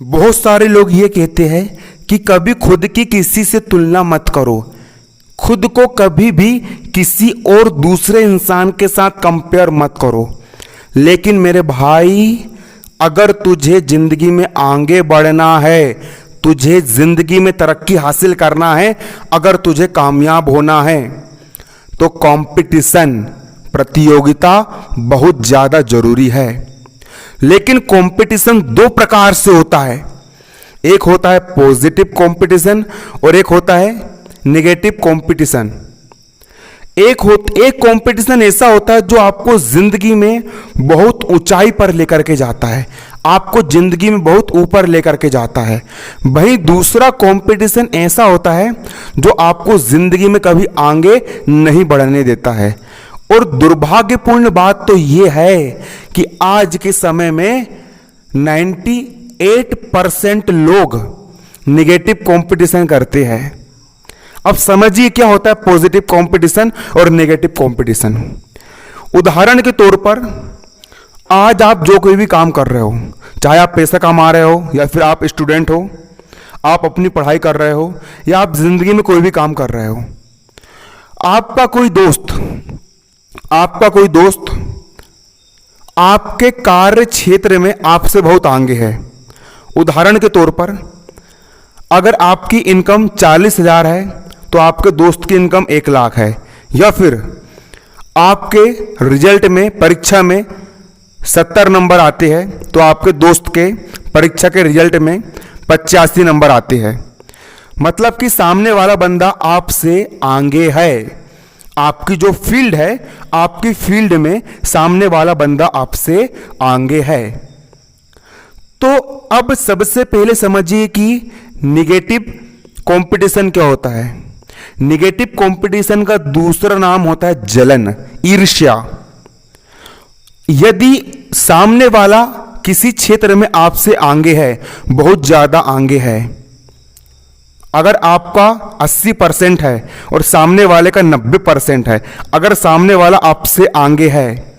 बहुत सारे लोग ये कहते हैं कि कभी खुद की किसी से तुलना मत करो। खुद को कभी भी किसी और दूसरे इंसान के साथ कंपेयर मत करो। लेकिन मेरे भाई, अगर तुझे जिंदगी में आगे बढ़ना है, तुझे जिंदगी में तरक्की हासिल करना है, अगर तुझे कामयाब होना है, तो कंपटीशन, प्रतियोगिता बहुत ज़्यादा जरूरी है। लेकिन कंपटीशन दो प्रकार से होता है। एक होता है पॉजिटिव कंपटीशन और एक होता है नेगेटिव कंपटीशन। एक कंपटीशन ऐसा होता है जो आपको जिंदगी में बहुत ऊंचाई पर लेकर के जाता है, आपको जिंदगी में बहुत ऊपर लेकर के जाता है। वहीं दूसरा कंपटीशन ऐसा होता है जो आपको जिंदगी में कभी आगे नहीं बढ़ने देता है। और दुर्भाग्यपूर्ण बात तो ये है कि आज के समय में 98% लोग नेगेटिव कंपटीशन करते हैं। अब समझिए क्या होता है पॉजिटिव कंपटीशन और नेगेटिव कंपटीशन। उदाहरण के तौर पर, आज आप जो कोई भी काम कर रहे हो, चाहे आप पैसा कमा रहे हो या फिर आप स्टूडेंट हो, आप अपनी पढ़ाई कर रहे हो या आप जिंदगी में कोई भी काम कर रहे हो, आपका कोई दोस्त आपके कार्य क्षेत्र में आपसे बहुत आगे है। उदाहरण के तौर पर, अगर आपकी इनकम 40,000 है तो आपके दोस्त की इनकम 1,00,000 है। या फिर आपके रिजल्ट में, परीक्षा में 70 नंबर आते हैं तो आपके दोस्त के परीक्षा के रिजल्ट में 85 नंबर आते हैं। मतलब कि सामने वाला बंदा आपसे आगे है। आपकी जो फील्ड है, आपकी फील्ड में सामने वाला बंदा आपसे आगे है। तो अब सबसे पहले समझिए कि नेगेटिव कंपटीशन क्या होता है। नेगेटिव कंपटीशन का दूसरा नाम होता है जलन, ईर्ष्या। यदि सामने वाला किसी क्षेत्र में आपसे आगे है, बहुत ज्यादा आगे है, अगर आपका 80% है और सामने वाले का 90% है, अगर सामने वाला आपसे आगे है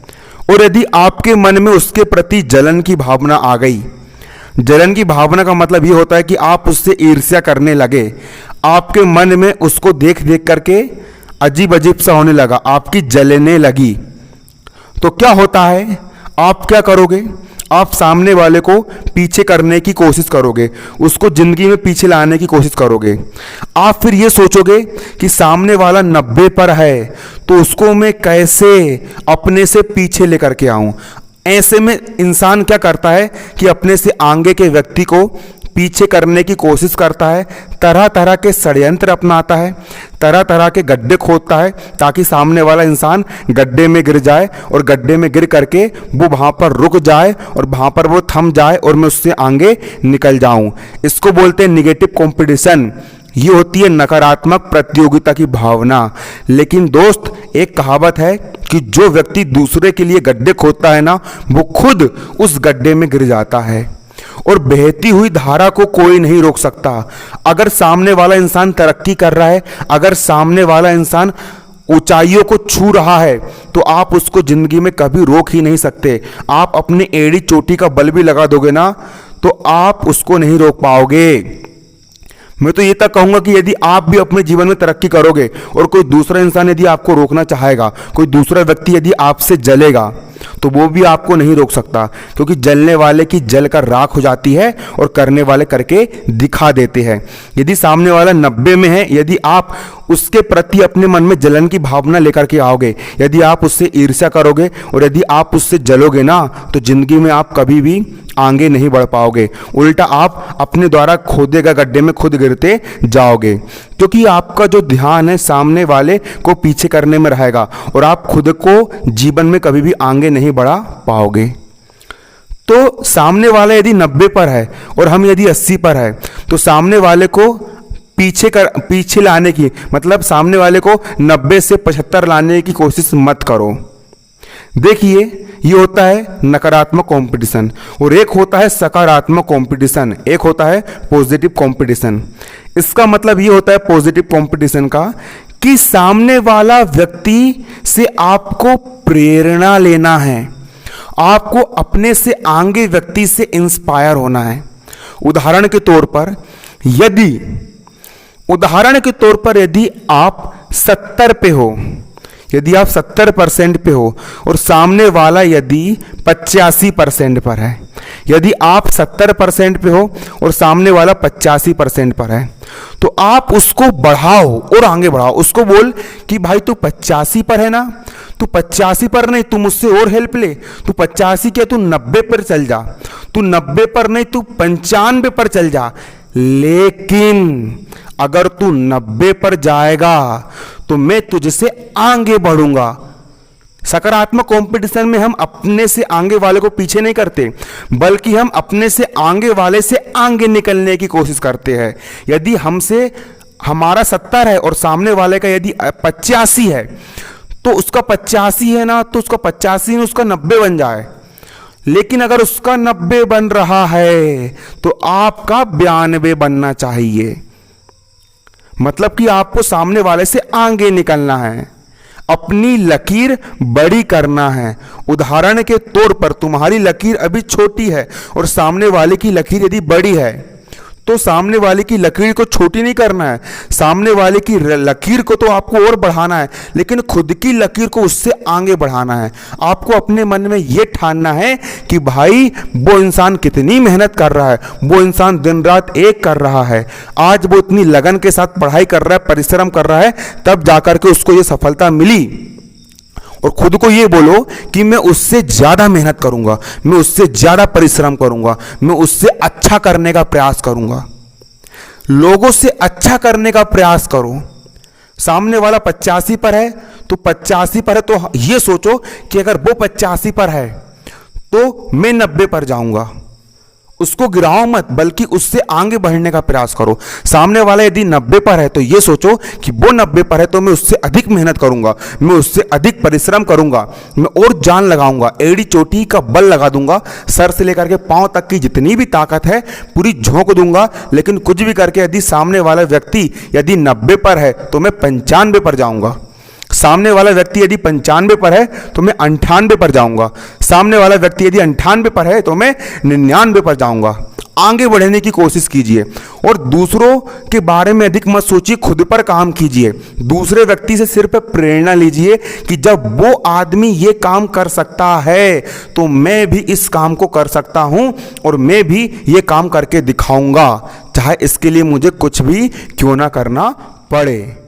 और यदि आपके मन में उसके प्रति जलन की भावना आ गई, जलन की भावना का मतलब ये होता है कि आप उससे ईर्ष्या करने लगे, आपके मन में उसको देख देख करके अजीब अजीब सा होने लगा, आपकी जलने लगी, तो क्या होता है, आप क्या करोगे? आप सामने वाले को पीछे करने की कोशिश करोगे, उसको जिंदगी में पीछे लाने की कोशिश करोगे। आप फिर ये सोचोगे कि सामने वाला 90 पर है तो उसको मैं कैसे अपने से पीछे लेकर के आऊं। ऐसे में इंसान क्या करता है कि अपने से आगे के व्यक्ति को पीछे करने की कोशिश करता है, तरह तरह के षड्यंत्र अपनाता है, तरह तरह के गड्ढे खोदता है ताकि सामने वाला इंसान गड्ढे में गिर जाए और गड्ढे में गिर करके वो वहाँ पर रुक जाए और वहाँ पर वो थम जाए और मैं उससे आगे निकल जाऊँ। इसको बोलते हैं निगेटिव कंपटीशन। ये होती है नकारात्मक प्रतियोगिता की भावना। लेकिन दोस्त, एक कहावत है कि जो व्यक्ति दूसरे के लिए गड्ढे खोदता है ना, वो खुद उस गड्ढे में गिर जाता है। और बहती हुई धारा को कोई नहीं रोक सकता। अगर सामने वाला इंसान तरक्की कर रहा है, अगर सामने वाला इंसान ऊंचाइयों को छू रहा है, तो आप उसको जिंदगी में कभी रोक ही नहीं सकते। आप अपने एड़ी चोटी का बल भी लगा दोगे ना, तो आप उसको नहीं रोक पाओगे। मैं तो ये तक कहूंगा कि यदि आप भी अपने जीवन में तरक्की करोगे और कोई दूसरा इंसान यदि आपको रोकना चाहेगा, कोई दूसरा व्यक्ति यदि आपसे जलेगा, तो वो भी आपको नहीं रोक सकता, क्योंकि जलने वाले की जल कर राख हो जाती है और करने वाले करके दिखा देते हैं। यदि सामने वाला 90 में है, यदि आप उसके प्रति अपने मन में जलन की भावना लेकर के आओगे, यदि आप उससे ईर्ष्या करोगे और यदि आप उससे जलोगे ना, तो जिंदगी में आप कभी भी आगे नहीं बढ़ पाओगे। उल्टा आप अपने द्वारा खोदे गए गड्ढे में खुद गिरते जाओगे, क्योंकि आपका जो ध्यान है सामने वाले को पीछे करने में रहेगा और आप खुद को जीवन में कभी भी आगे नहीं बढ़ा पाओगे। तो सामने वाला यदि 90 पर है और हम यदि 80 पर है, तो सामने वाले को पीछे लाने की, मतलब सामने वाले को 90 से 75 लाने की कोशिश मत करो। देखिए, ये होता है नकारात्मक कंपटीशन और एक होता है सकारात्मक कंपटीशन, एक होता है पॉजिटिव कंपटीशन। इसका मतलब ये होता है पॉजिटिव कंपटीशन का कि सामने वाला व्यक्ति से आपको प्रेरणा लेना है, आपको अपने से आगे व्यक्ति से इंस्पायर होना है। उदाहरण के तौर पर यदि आप 70 पे हो, यदि आप 70% पे हो और सामने वाला यदि 85% पर है, यदि आप 70% पे हो और सामने वाला 85% पर है, तो आप उसको बढ़ाओ और आगे बढ़ाओ। उसको बोल कि भाई तू 85 पर है ना, तू 85 पर नहीं, तू मुझसे और हेल्प ले, तू 85 क्या, तू 90 पर चल जा, तू 90 पर नहीं, तू 95 पर चल जा। लेकिन अगर तू 90 पर जाएगा तो मैं तुझसे आगे बढ़ूंगा। सकारात्मक कंपटीशन में हम अपने से आगे वाले को पीछे नहीं करते, बल्कि हम अपने से आगे वाले से आगे निकलने की कोशिश करते हैं। यदि हमसे हमारा 70 है और सामने वाले का यदि 85 है, तो उसका 85 है ना, तो उसका 85 में उसका 90 बन जाए। लेकिन अगर उसका 90 बन रहा है तो आपका 92 बनना चाहिए। मतलब कि आपको सामने वाले से आगे निकलना है, अपनी लकीर बड़ी करना है। उदाहरण के तौर पर तुम्हारी लकीर अभी छोटी है और सामने वाले की लकीर यदि बड़ी है, तो सामने वाले की लकीर को छोटी नहीं करना है, सामने वाले की लकीर को तो आपको और बढ़ाना है, लेकिन खुद की लकीर को उससे आगे बढ़ाना है। आपको अपने मन में यह ठानना है कि भाई वो इंसान कितनी मेहनत कर रहा है, वो इंसान दिन रात एक कर रहा है, आज वो इतनी लगन के साथ पढ़ाई कर रहा है, परिश्रम कर रहा है, तब जाकर के उसको ये सफलता मिली। और खुद को ये बोलो कि मैं उससे ज्यादा मेहनत करूंगा, मैं उससे ज्यादा परिश्रम करूंगा, मैं उससे अच्छा करने का प्रयास करूंगा। लोगों से अच्छा करने का प्रयास करो। सामने वाला 85 पर है तो 85 पर है, तो ये सोचो कि अगर वो 85 पर है तो मैं 90 पर जाऊंगा। उसको गिराओ मत, बल्कि उससे आगे बढ़ने का प्रयास करो। सामने वाला यदि 90 पर है तो ये सोचो कि वो 90 पर है तो मैं उससे अधिक मेहनत करूंगा, मैं उससे अधिक परिश्रम करूंगा, मैं और जान लगाऊंगा, एड़ी चोटी का बल लगा दूंगा, सर से लेकर के पांव तक की जितनी भी ताकत है पूरी झोंक दूंगा। लेकिन कुछ भी करके यदि सामने वाला व्यक्ति यदि 90 पर है तो मैं 95 पर जाऊंगा। सामने वाला व्यक्ति यदि 95 पर है तो मैं 98 पर जाऊंगा। सामने वाला व्यक्ति यदि 98 पर है तो मैं 99 पर जाऊंगा। आगे बढ़ने की कोशिश कीजिए और दूसरों के बारे में अधिक मत सोचिए, खुद पर काम कीजिए। दूसरे व्यक्ति से सिर्फ प्रेरणा लीजिए कि जब वो आदमी ये काम कर सकता है तो मैं भी इस काम को कर सकता हूं और मैं भी ये काम करके दिखाऊंगा, चाहे इसके लिए मुझे कुछ भी क्यों ना करना पड़े।